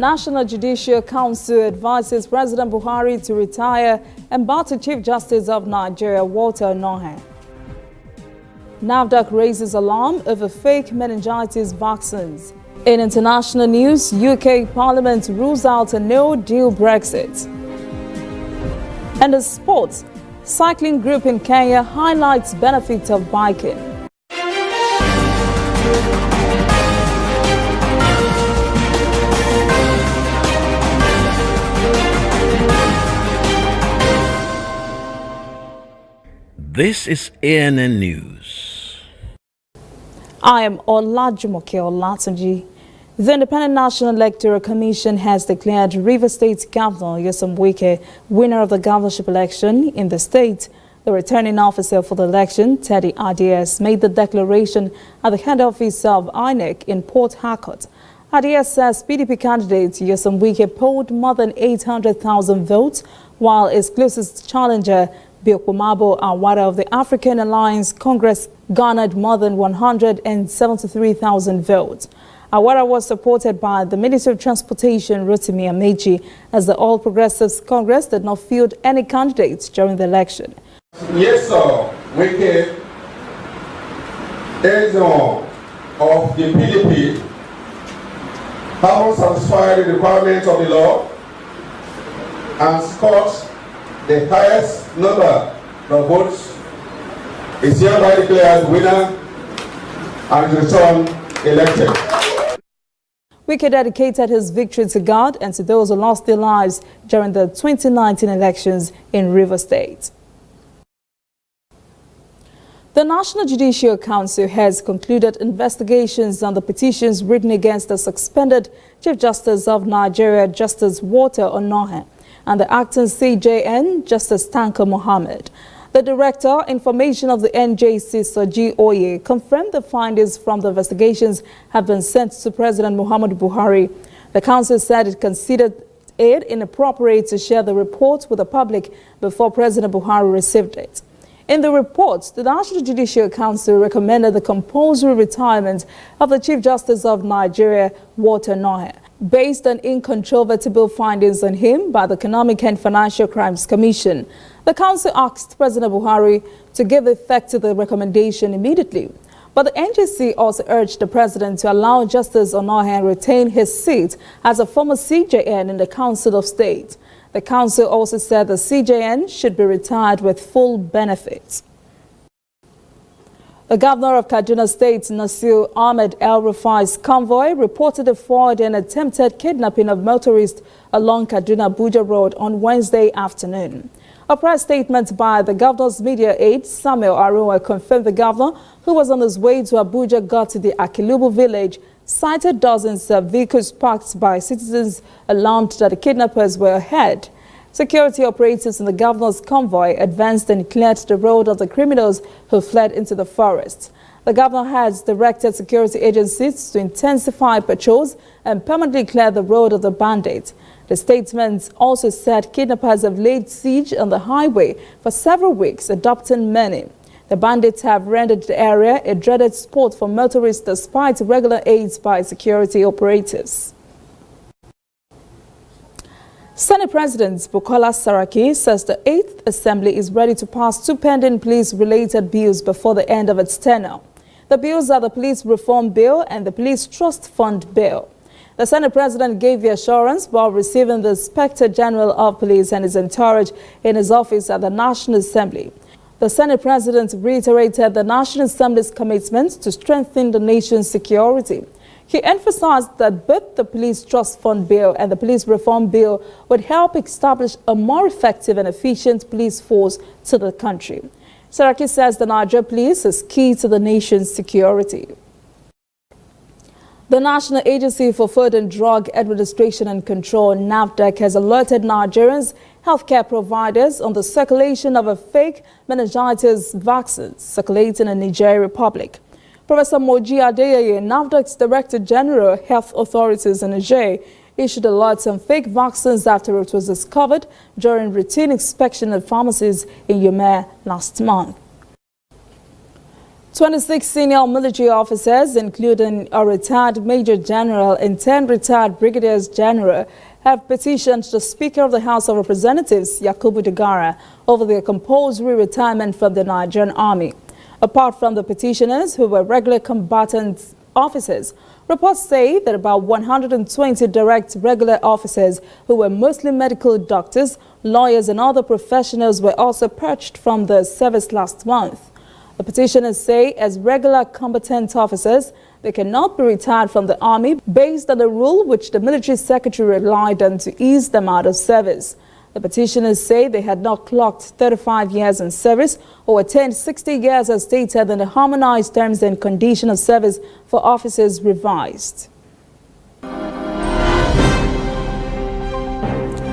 National Judicial Council advises President Buhari to retire embattled Chief Justice of Nigeria, Walter Onnoghen. NAFDAC raises alarm over fake meningitis vaccines. In international news, UK Parliament rules out a no-deal Brexit. And in sports, cycling group in Kenya highlights benefits of biking. This is ANN News. I am Olajumoke Olatunji. The Independent National Electoral Commission has declared Rivers State Governor Nyesom Wike winner of the governorship election in the state. The returning officer for the election, Teddy Adias, made the declaration at the head office of INEC in Port Harcourt. Adias says PDP candidate Nyesom Wike polled more than 800,000 votes, while his closest challenger, Biokumabo Awara of the African Alliance Congress, garnered more than 173,000 votes. Awara was supported by the Ministry of Transportation, Rotimi Amechi, as the All Progressives Congress did not field any candidates during the election. Yes, sir. Wike is of the PDP, having satisfied the requirements of the law and scored the highest number of votes, is hereby declared winner and returned elected. Wike dedicated his victory to God and to those who lost their lives during the 2019 elections in Rivers State. The National Judicial Council has concluded investigations on the petitions written against the suspended Chief Justice of Nigeria, Justice Walter Onnoghen, and the acting CJN, Justice Tanko Mohammed. The Director, Information of the NJC, Soji Oye, confirmed the findings from the investigations have been sent to President Muhammadu Buhari. The Council said it considered it inappropriate to share the report with the public before President Buhari received it. In the report, the National Judicial Council recommended the compulsory retirement of the Chief Justice of Nigeria, Walter Onnoghen, based on incontrovertible findings on him by the Economic and Financial Crimes Commission. The Council asked President Buhari to give effect to the recommendation immediately. But the NJC also urged the President to allow Justice Onnoghen retain his seat as a former CJN in the Council of State. The Council also said the CJN should be retired with full benefits. The Governor of Kaduna State, Nasir Ahmed El-Rufai's convoy reported a fraud and attempted kidnapping of motorists along Kaduna-Abuja Road on Wednesday afternoon. A press statement by the governor's media aide, Samuel Arua, confirmed the governor, who was on his way to Abuja, got to the Akilubu village, cited dozens of vehicles parked by citizens alarmed that the kidnappers were ahead. Security operatives in the governor's convoy advanced and cleared the road of the criminals who fled into the forest. The governor has directed security agencies to intensify patrols and permanently clear the road of the bandits. The statement also said kidnappers have laid siege on the highway for several weeks, adopting many. The bandits have rendered the area a dreaded spot for motorists despite regular aids by security operatives. Senate President Bukola Saraki says the 8th Assembly is ready to pass two pending police-related bills before the end of its tenure. The bills are the Police Reform Bill and the Police Trust Fund Bill. The Senate President gave the assurance while receiving the Inspector General of Police and his entourage in his office at the National Assembly. The Senate President reiterated the National Assembly's commitment to strengthen the nation's security. He emphasized that both the Police Trust Fund Bill and the Police Reform Bill would help establish a more effective and efficient police force to the country. Saraki says the Nigeria Police is key to the nation's security. The National Agency for Food and Drug Administration and Control, NAFDAC, has alerted Nigerians healthcare providers on the circulation of a fake meningitis vaccine circulating in Nigeria Republic. Professor Moji Adeyeye, NAFDAC's Director General of Health Authorities in Niger, issued alerts on fake vaccines after it was discovered during routine inspection at pharmacies in Yome last month. 26 senior military officers, including a retired Major General and 10 retired Brigadiers General, have petitioned the Speaker of the House of Representatives, Yakubu Dogara, over their compulsory retirement from the Nigerian Army. Apart from the petitioners, who were regular combatant officers, reports say that about 120 direct regular officers, who were mostly medical doctors, lawyers and other professionals, were also purged from the service last month. The petitioners say as regular combatant officers, they cannot be retired from the Army based on the rule which the military secretary relied on to ease them out of service. The petitioners say they had not clocked 35 years in service or attained 60 years as stated in the Harmonized Terms and Conditions of Service for Officers revised.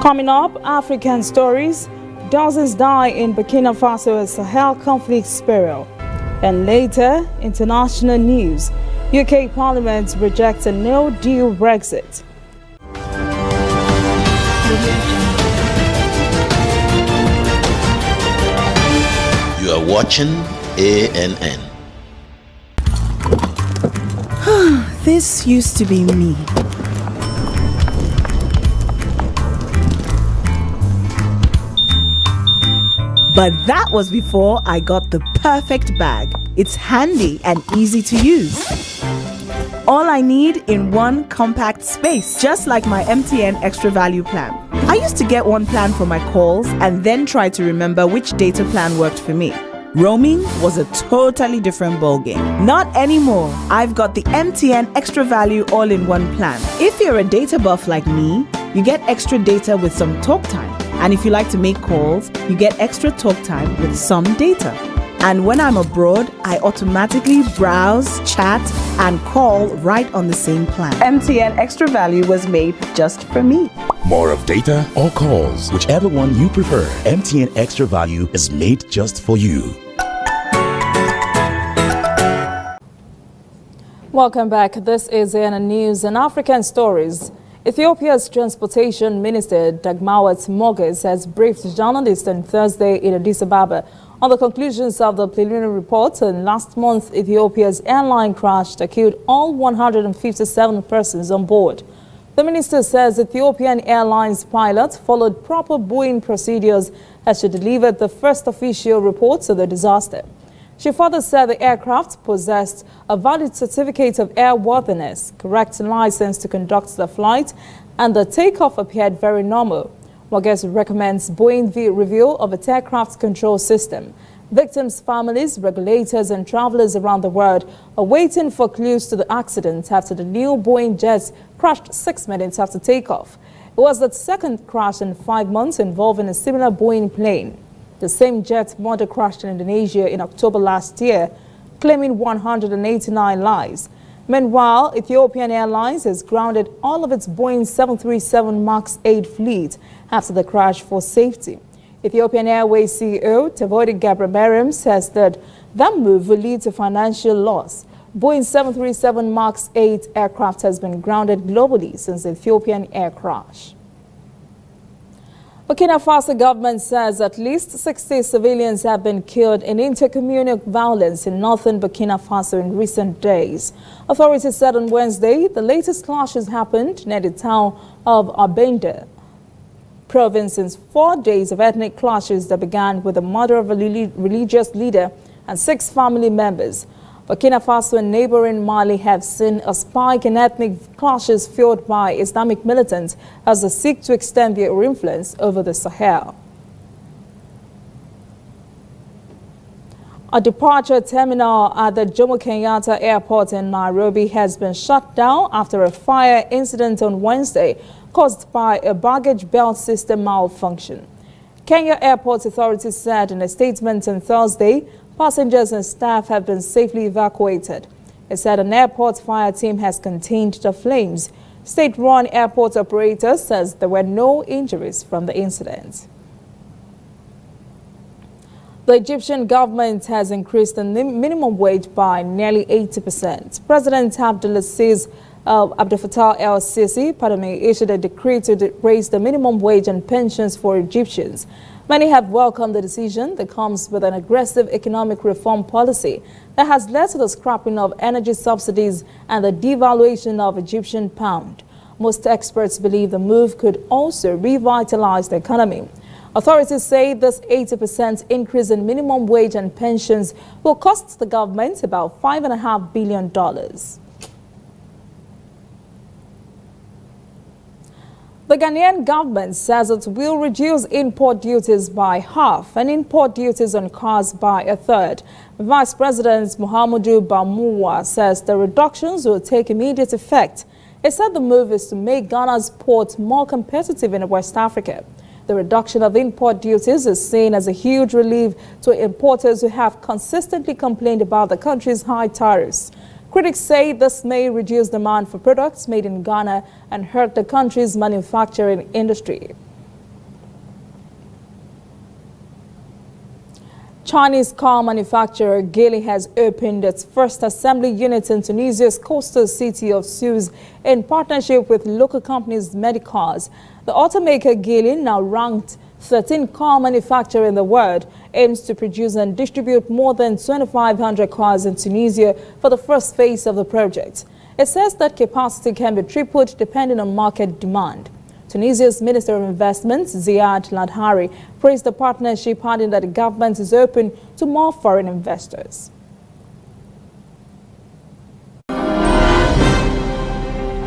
Coming up, African stories. Dozens die in Burkina Faso as Sahel conflict spiral. And later, international news. UK Parliament rejects a no-deal Brexit. You are watching ANN. This used to be me. But that was before I got the perfect bag. It's handy and easy to use. All I need in one compact space, just like my MTN Extra Value plan. I used to get one plan for my calls and then try to remember which data plan worked for me. Roaming was a totally different ballgame. Not anymore. I've got the MTN Extra Value all-in-one plan. If you're a data buff like me, you get extra data with some talk time. And if you like to make calls, you get extra talk time with some data. And when I'm abroad, I automatically browse, chat, and call right on the same plan. MTN Extra Value was made just for me. More of data or calls, whichever one you prefer. MTN Extra Value is made just for you. Welcome back. This is ANN News and African Stories. Ethiopia's Transportation Minister Dagmawit Moges has briefed journalists on Thursday in Addis Ababa on the conclusions of the preliminary report. And last month, Ethiopia's airline crash that killed all 157 persons on board. The minister says Ethiopian Airlines pilot followed proper Boeing procedures as she delivered the first official reports of the disaster. She further said the aircraft possessed a valid certificate of airworthiness, correct license to conduct the flight, and the takeoff appeared very normal. Moges recommends Boeing review of its aircraft control system. Victims' families, regulators, and travelers around the world are waiting for clues to the accident after the new Boeing jet crashed 6 minutes after takeoff. It was the second crash in 5 months involving a similar Boeing plane. The same jet model crashed in Indonesia in October last year, claiming 189 lives. Meanwhile, Ethiopian Airlines has grounded all of its Boeing 737 MAX 8 fleet after the crash for safety. Ethiopian Airways CEO Tavoidi Gabriel says that move will lead to financial loss. Boeing 737 MAX 8 aircraft has been grounded globally since the Ethiopian air crash. Burkina Faso government says at least 60 civilians have been killed in intercommunal violence in northern Burkina Faso in recent days. Authorities said on Wednesday the latest clashes happened near the town of Abenda province since 4 days of ethnic clashes that began with the murder of a religious leader and 6 family members. Burkina Faso and neighboring Mali have seen a spike in ethnic clashes fueled by Islamic militants as they seek to extend their influence over the Sahel. A departure terminal at the Jomo Kenyatta Airport in Nairobi has been shut down after a fire incident on Wednesday caused by a baggage belt system malfunction. Kenya Airport authorities said in a statement on Thursday, passengers and staff have been safely evacuated. It said an airport fire team has contained the flames. State-run airport operator says there were no injuries from the incident. The Egyptian government has increased the minimum wage by nearly 80%. President Abdelaziz Abdel Fattah el-Sisi, issued a decree to raise the minimum wage and pensions for Egyptians. Many have welcomed the decision that comes with an aggressive economic reform policy that has led to the scrapping of energy subsidies and the devaluation of Egyptian pound. Most experts believe the move could also revitalize the economy. Authorities say this 80% increase in minimum wage and pensions will cost the government about $5.5 billion. The Ghanaian government says it will reduce import duties by half and import duties on cars by a third. Vice President Muhammadu Bamuwa says the reductions will take immediate effect. He said the move is to make Ghana's ports more competitive in West Africa. The reduction of import duties is seen as a huge relief to importers who have consistently complained about the country's high tariffs. Critics say this may reduce demand for products made in Ghana and hurt the country's manufacturing industry. Chinese car manufacturer Geely has opened its first assembly unit in Tunisia's coastal city of Sousse in partnership with local companies Medicars. The automaker Geely, now ranked 13th car manufacturer in the world, aims to produce and distribute more than 2,500 cars in Tunisia for the first phase of the project. It says that capacity can be tripled depending on market demand. Tunisia's Minister of Investment, Ziad Ladhari, praised the partnership, adding that the government is open to more foreign investors.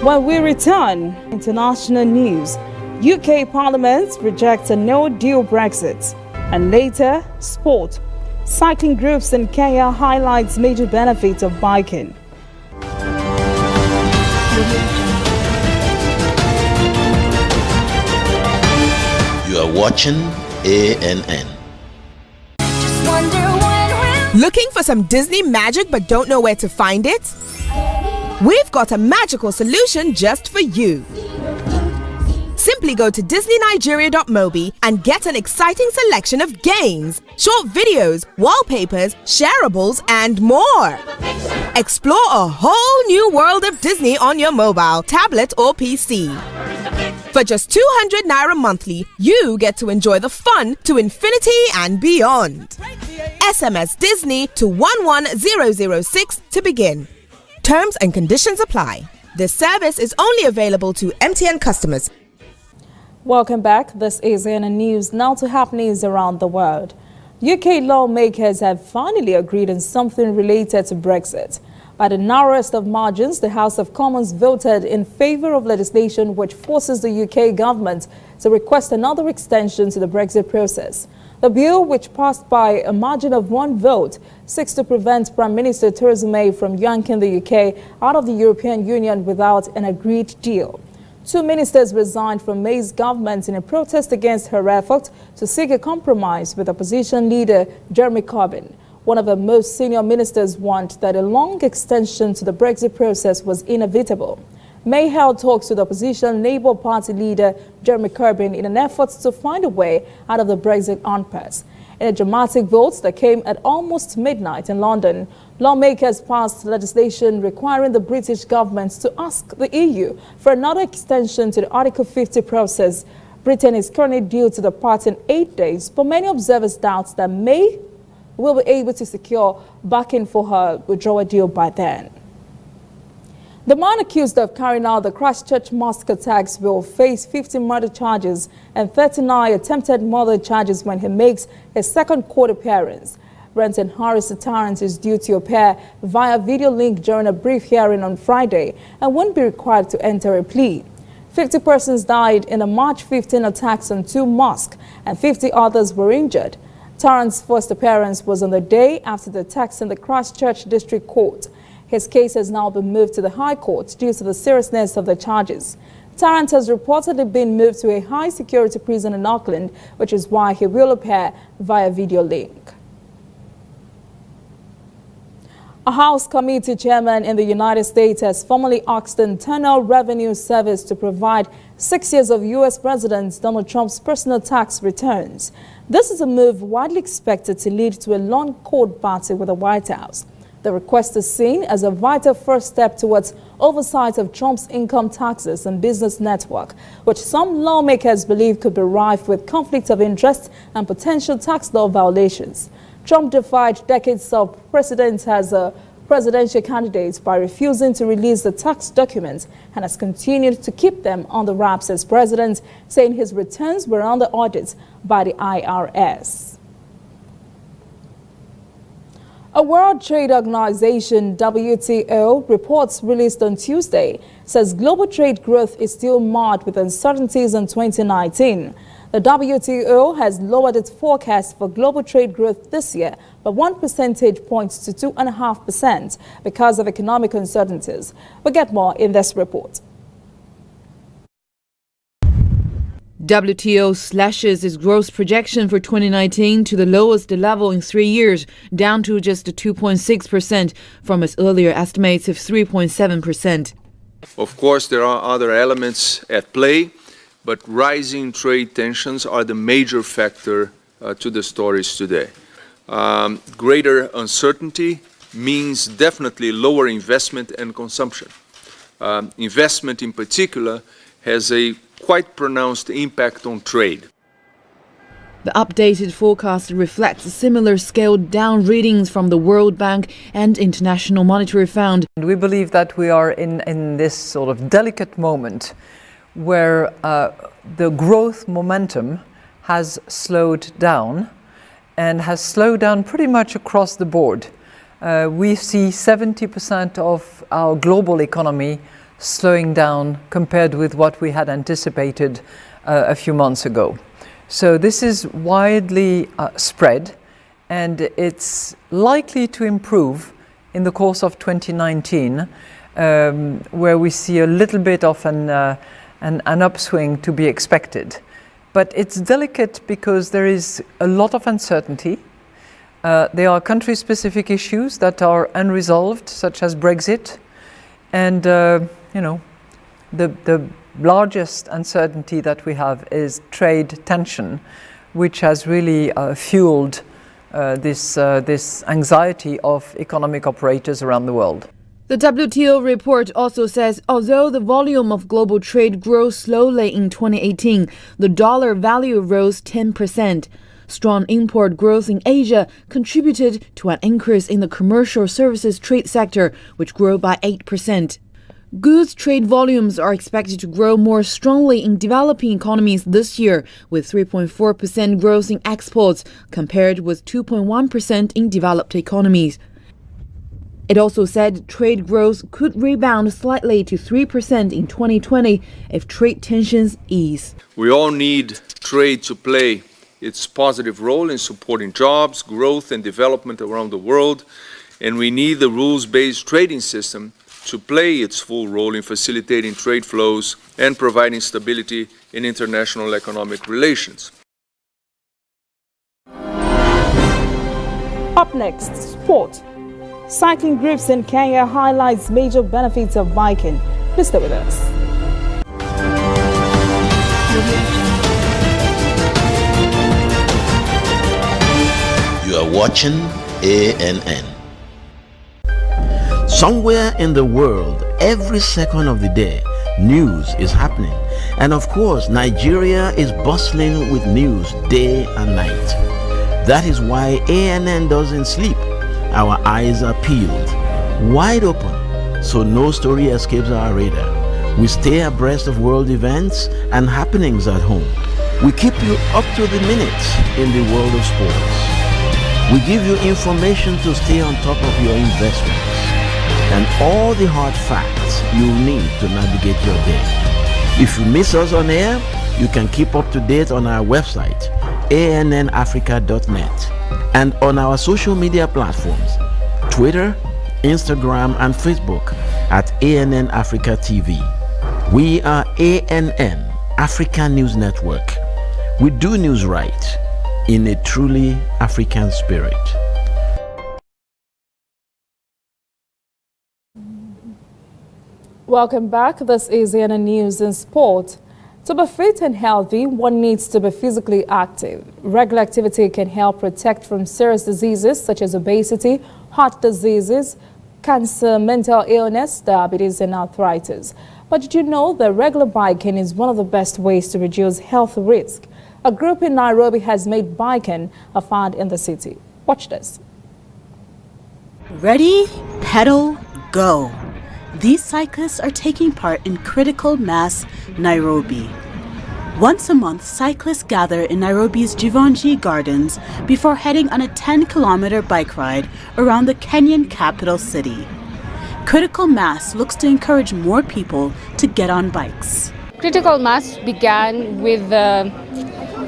When we return, international news. UK Parliament rejects a no-deal Brexit. And later, sport. Cycling groups in Kenya highlights major benefits of biking. You are watching ANN. Looking for some Disney magic but don't know where to find it? We've got a magical solution just for you. Simply go to DisneyNigeria.mobi and get an exciting selection of games, short videos, wallpapers, shareables, and more. Explore a whole new world of Disney on your mobile, tablet, or PC. For just 200 Naira monthly, you get to enjoy the fun to infinity and beyond. SMS Disney to 11006 to begin. Terms and conditions apply. This service is only available to MTN customers. Welcome back. This is ANN News. Now to happenings around the world. UK lawmakers have finally agreed on something related to Brexit. By the narrowest of margins, the House of Commons voted in favour of legislation which forces the UK government to request another extension to the Brexit process. The bill, which passed by a margin of one vote, seeks to prevent Prime Minister Theresa May from yanking the UK out of the European Union without an agreed deal. 2 ministers resigned from May's government in a protest against her effort to seek a compromise with opposition leader Jeremy Corbyn. One of the most senior ministers warned that a long extension to the Brexit process was inevitable. May held talks with opposition Labour Party leader Jeremy Corbyn in an effort to find a way out of the Brexit impasse. In a dramatic vote that came at almost midnight in London, lawmakers passed legislation requiring the British government to ask the EU for another extension to the Article 50 process. Britain is currently due to depart in 8 days, but many observers doubt that May will be able to secure backing for her withdrawal deal by then. The man accused of carrying out the Christchurch mosque attacks will face 50 murder charges and 39 attempted murder charges when he makes his second court appearance. Brenton Harris Tarrant is due to appear via video link during a brief hearing on Friday and won't be required to enter a plea. 50 persons died in the March 15 attacks on 2 mosques and 50 others were injured. Tarrant's first appearance was on the day after the attacks in the Christchurch District Court. His case has now been moved to the High Court due to the seriousness of the charges. Tarrant has reportedly been moved to a high-security prison in Auckland, which is why he will appear via video link. A House committee chairman in the United States has formally asked the Internal Revenue Service to provide 6 years of U.S. President Donald Trump's personal tax returns. This is a move widely expected to lead to a long court battle with the White House. The request is seen as a vital first step towards oversight of Trump's income taxes and business network, which some lawmakers believe could be rife with conflicts of interest and potential tax law violations. Trump defied decades of precedent as a presidential candidate by refusing to release the tax documents and has continued to keep them on the wraps as president, saying his returns were under audit by the IRS. A World Trade Organization WTO reports released on Tuesday says global trade growth is still marred with uncertainties in 2019. The WTO has lowered its forecast for global trade growth this year by 1 percentage point to 2.5% because of economic uncertainties. We'll get more in this report. WTO slashes its growth projection for 2019 to the lowest level in 3 years, down to just 2.6% from its earlier estimates of 3.7%. Of course, there are other elements at play, but rising trade tensions are the major factor to the stories today. Greater uncertainty means definitely lower investment and consumption. Investment in particular has a quite pronounced impact on trade. The updated forecast reflects similar scaled-down readings from the World Bank and International Monetary Fund. We believe that we are in this sort of delicate moment where the growth momentum has slowed down and has slowed down pretty much across the board. We see 70% of our global economy slowing down compared with what we had anticipated a few months ago. So this is widely spread, and it's likely to improve in the course of 2019, where we see a little bit of an upswing to be expected. But it's delicate because there is a lot of uncertainty. There are country-specific issues that are unresolved, such as Brexit, and the largest uncertainty that we have is trade tension, which has really fueled this anxiety of economic operators around the world. The WTO report also says although the volume of global trade grows slowly in 2018, the dollar value rose 10%. Strong import growth in Asia contributed to an increase in the commercial services trade sector, which grew by 8%. Goods trade volumes are expected to grow more strongly in developing economies this year, with 3.4% growth in exports compared with 2.1% in developed economies. It also said trade growth could rebound slightly to 3% in 2020 if trade tensions ease. We all need trade to play its positive role in supporting jobs, growth, and development around the world, and we need the rules-based trading system to play its full role in facilitating trade flows and providing stability in international economic relations. Up next, sport. Cycling groups in Kenya highlights major benefits of biking. Please stay with us. You are watching ANN. Somewhere in the world, every second of the day, news is happening. And of course, Nigeria is bustling with news day and night. That is why ANN doesn't sleep. Our eyes are peeled, wide open, so no story escapes our radar. We stay abreast of world events and happenings at home. We keep you up to the minute in the world of sports. We give you information to stay on top of your investments and all the hard facts you'll need to navigate your day. If you miss us on air, you can keep up to date on our website, annafrica.net, and on our social media platforms, Twitter, Instagram, and Facebook at ANN Africa TV. We are ANN, African News Network. We do news right in a truly African spirit. Welcome back. This is ANN News and Sport. To be fit and healthy, one needs to be physically active. Regular activity can help protect from serious diseases such as obesity, heart diseases, cancer, mental illness, diabetes, and arthritis. But did you know that regular biking is one of the best ways to reduce health risk? A group in Nairobi has made biking a fad in the city. Watch this. Ready, pedal, go. These cyclists are taking part in Critical Mass Nairobi. Once a month, cyclists gather in Nairobi's Jivanji Gardens before heading on a 10-kilometer bike ride around the Kenyan capital city. Critical Mass looks to encourage more people to get on bikes. Critical Mass began with the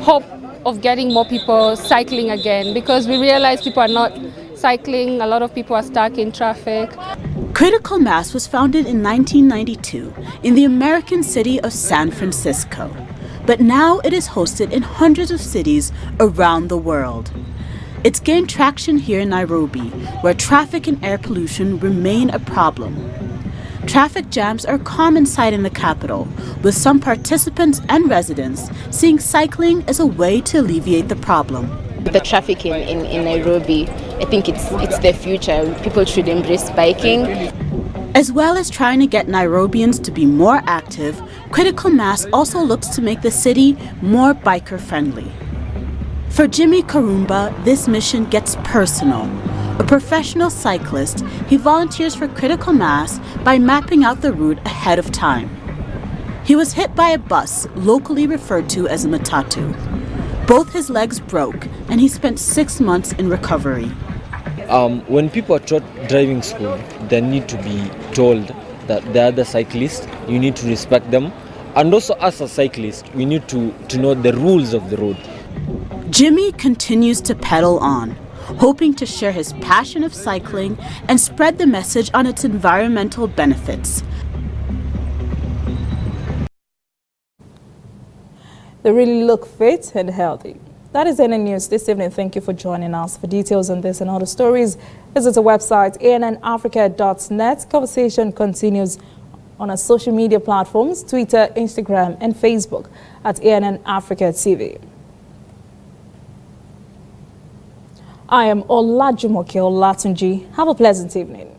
hope of getting more people cycling again, because we realize people are not cycling, a lot of people are stuck in traffic. Critical Mass was founded in 1992 in the American city of San Francisco, but now it is hosted in hundreds of cities around the world. It's gained traction here in Nairobi, where traffic and air pollution remain a problem. Traffic jams are a common sight in the capital, with some participants and residents seeing cycling as a way to alleviate the problem. The traffic in Nairobi, I think it's the future. People should embrace biking. As well as trying to get Nairobians to be more active, Critical Mass also looks to make the city more biker-friendly. For Jimmy Karumba, this mission gets personal. A professional cyclist, he volunteers for Critical Mass by mapping out the route ahead of time. He was hit by a bus, locally referred to as a matatu. Both his legs broke, and he spent 6 months in recovery. When people are taught driving school, they need to be told that the other cyclists, you need to respect them. And also as a cyclist, we need to know the rules of the road. Jimmy continues to pedal on, hoping to share his passion of cycling and spread the message on its environmental benefits. They really look fit and healthy. That is NN News this evening. Thank you for joining us. For details on this and other stories, visit the website annafrica.net. Conversation continues on our social media platforms, Twitter, Instagram, and Facebook at ANN Africa TV. I am Olajumoke Olatunji. Have a pleasant evening.